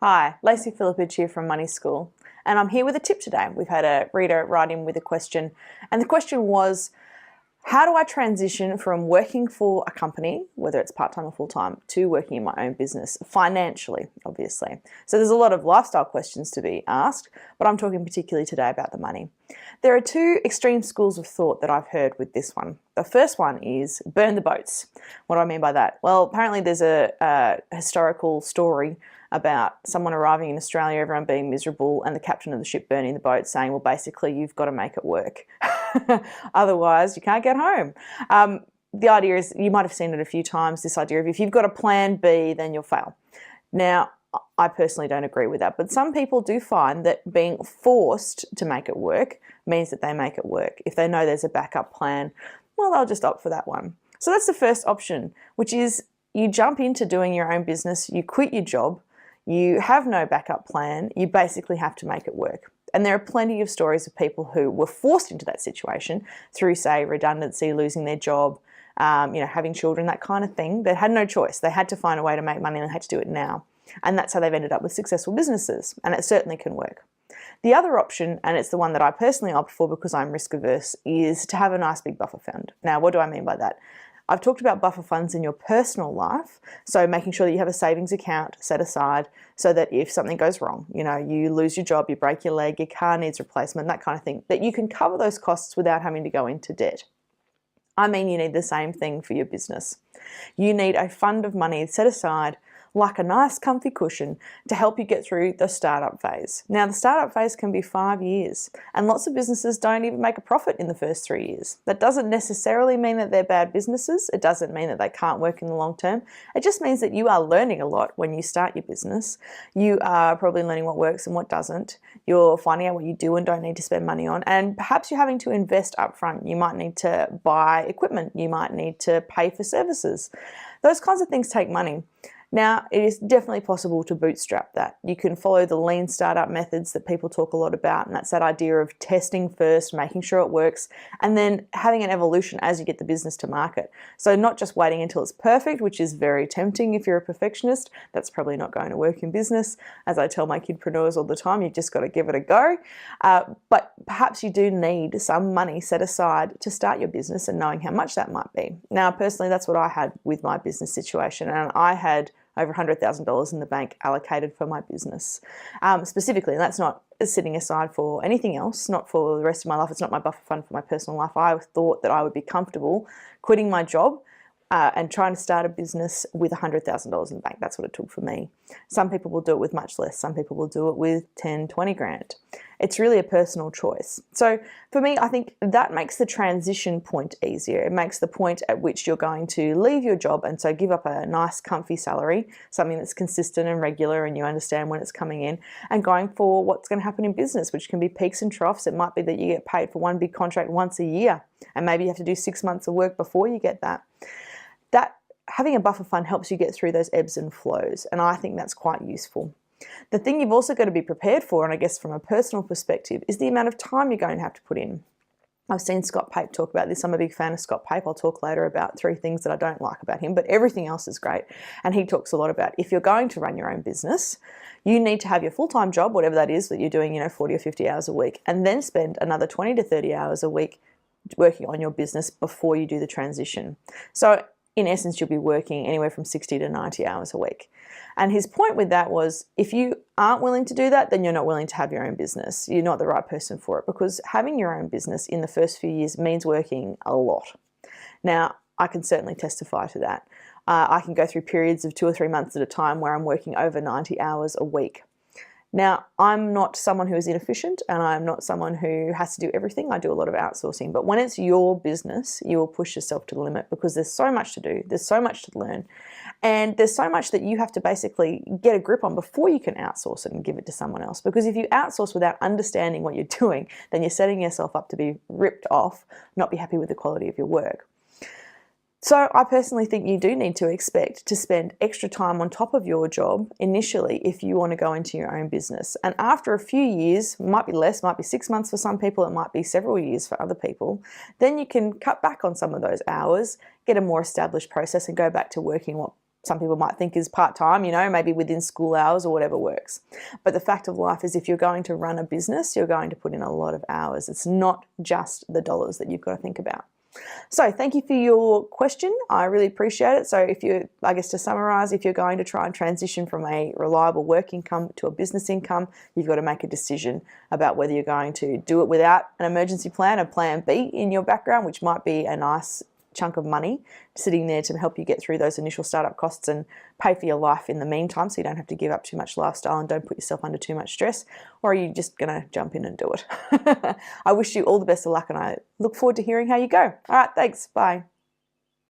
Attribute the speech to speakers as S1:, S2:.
S1: Hi, Lacey Philippidge here from Money School, and I'm here with a tip today. We've had a reader write in with a question, and the question was, how do I transition from working for a company, whether it's part-time or full-time, to working in my own business, financially, obviously? So there's a lot of lifestyle questions to be asked, but I'm talking particularly today about the money. There are two extreme schools of thought that I've heard with this one. The first one is burn the boats. What do I mean by that? Well, apparently there's a historical story about someone arriving in Australia, everyone being miserable, and the captain of the ship burning the boat, saying, well, basically, you've got to make it work. Otherwise, you can't get home. The idea is, you might have seen it a few times, this idea of if you've got a plan B, then you'll fail. Now, I personally don't agree with that, but some people do find that being forced to make it work means that they make it work. If they know there's a backup plan, well, they'll just opt for that one. So that's the first option, which is you jump into doing your own business, you quit your job, you have no backup plan, you basically have to make it work. And there are plenty of stories of people who were forced into that situation through, say, redundancy, losing their job, having children, that kind of thing. They had no choice. They had to find a way to make money and they had to do it now. And that's how they've ended up with successful businesses. And it certainly can work. The other option, and it's the one that I personally opt for because I'm risk averse, is to have a nice big buffer fund. Now, what do I mean by that? I've talked about buffer funds in your personal life, so making sure that you have a savings account set aside so that if something goes wrong, you lose your job, you break your leg, your car needs replacement, that kind of thing, that you can cover those costs without having to go into debt. I mean, you need the same thing for your business. You need a fund of money set aside like a nice comfy cushion to help you get through the startup phase. Now, the startup phase can be 5 years, and lots of businesses don't even make a profit in the first 3 years. That doesn't necessarily mean that they're bad businesses. It doesn't mean that they can't work in the long term. It just means that you are learning a lot when you start your business. You are probably learning what works and what doesn't. You're finding out what you do and don't need to spend money on, and perhaps you're having to invest upfront. You might need to buy equipment. You might need to pay for services. Those kinds of things take money. Now, it is definitely possible to bootstrap that. You can follow the lean startup methods that people talk a lot about, and that's that idea of testing first, making sure it works, and then having an evolution as you get the business to market. So not just waiting until it's perfect, which is very tempting if you're a perfectionist. That's probably not going to work in business. As I tell my kidpreneurs all the time, you've just got to give it a go. But perhaps you do need some money set aside to start your business and knowing how much that might be. Now, personally, that's what I had with my business situation, and I had over $100,000 in the bank allocated for my business. Specifically, and that's not sitting aside for anything else, not for the rest of my life. It's not my buffer fund for my personal life. I thought that I would be comfortable quitting my job and trying to start a business with $100,000 in the bank. That's what it took for me. Some people will do it with much less. Some people will do it with 10, 20 grand. It's really a personal choice. So for me, I think that makes the transition point easier. It makes the point at which you're going to leave your job and so give up a nice comfy salary, something that's consistent and regular and you understand when it's coming in, and going for what's going to happen in business, which can be peaks and troughs. It might be that you get paid for one big contract once a year and maybe you have to do 6 months of work before you get that. That having a buffer fund helps you get through those ebbs and flows, and I think that's quite useful. The thing you've also got to be prepared for, and I guess from a personal perspective, is the amount of time you're going to have to put in. I've seen Scott Pape talk about this. I'm a big fan of Scott Pape. I'll talk later about 3 things that I don't like about him, but everything else is great. And he talks a lot about if you're going to run your own business, you need to have your full-time job, whatever that is that you're doing, 40 or 50 hours a week, and then spend another 20 to 30 hours a week working on your business before you do the transition. So in essence, you'll be working anywhere from 60 to 90 hours a week. And his point with that was, if you aren't willing to do that, then you're not willing to have your own business. You're not the right person for it, because having your own business in the first few years means working a lot. Now, I can certainly testify to that. I can go through periods of 2 or 3 months at a time where I'm working over 90 hours a week. Now, I'm not someone who is inefficient, and I'm not someone who has to do everything. I do a lot of outsourcing. But when it's your business, you will push yourself to the limit because there's so much to do, there's so much to learn, and there's so much that you have to basically get a grip on before you can outsource it and give it to someone else. Because if you outsource without understanding what you're doing, then you're setting yourself up to be ripped off, not be happy with the quality of your work. So I personally think you do need to expect to spend extra time on top of your job initially if you want to go into your own business. And after a few years, might be less, might be 6 months for some people, it might be several years for other people, then you can cut back on some of those hours, get a more established process and go back to working what some people might think is part-time, you know, maybe within school hours or whatever works. But the fact of life is, if you're going to run a business, you're going to put in a lot of hours. It's not just the dollars that you've got to think about. So thank you for your question. I really appreciate it. So I guess to summarize, if you're going to try and transition from a reliable work income to a business income, you've got to make a decision about whether you're going to do it without an emergency plan, a plan B in your background, which might be a nice chunk of money sitting there to help you get through those initial startup costs and pay for your life in the meantime, so you don't have to give up too much lifestyle and don't put yourself under too much stress. Or are you just going to jump in and do it? I wish you all the best of luck, and I look forward to hearing how you go. All right, thanks. Bye.